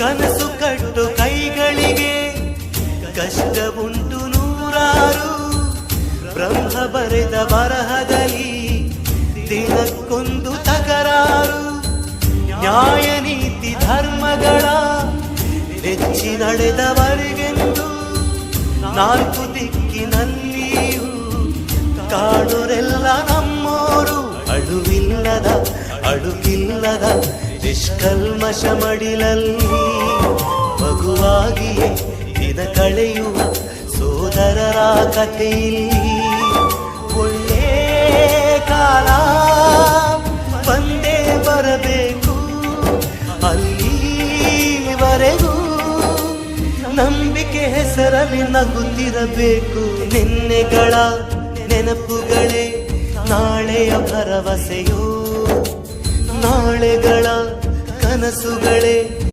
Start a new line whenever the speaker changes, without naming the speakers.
ಕನಸು ಕಟ್ಟು ಕೈಗಳಿಗೆ ಕಷ್ಟ ಉಂಟು ನೂರಾರು. ಬ್ರಹ್ಮ ಬರೆದ ಬರಹದಲ್ಲಿ ದಿನಕ್ಕೊಂದು ತಕರಾರು. ನ್ಯಾಯ ನೀತಿ ಧರ್ಮಗಳ ನೆಚ್ಚಿ ನಡೆದವರಿಗೆಂದು ನಾಲ್ಕು ದಿಕ್ಕಿನಲ್ಲಿಯೂ ಕಾಣುರೆಲ್ಲ ನಮ್ಮೋರು. ಅಳುವಿಲ್ಲದ ಅಡುಕಿಲ್ಲದ ನಿಷ್ಕಲ್ಮಶ ಮಡಿಲಲ್ಲಿ ಮಗುವಾಗಿಯೇ ದಿನ ಕಳೆಯುವ ಸೋದರರ ಕಥೆಯಲ್ಲಿ ಒಳ್ಳೆ ಕಾಲ ಬಂದೇ ಬರಬೇಕು. ಅಲ್ಲಿವರೆಗೂ ನಂಬಿಕೆ ಹೆಸರಲ್ಲಿ ನಗುತ್ತಿರಬೇಕು. ನಿನ್ನೆಗಳ ನೆನಪುಗಳೇ ನಾಳೆಯ ಭರವಸೆಯೋ, ನಾಳೆಗಳ ಕನಸುಗಳೇ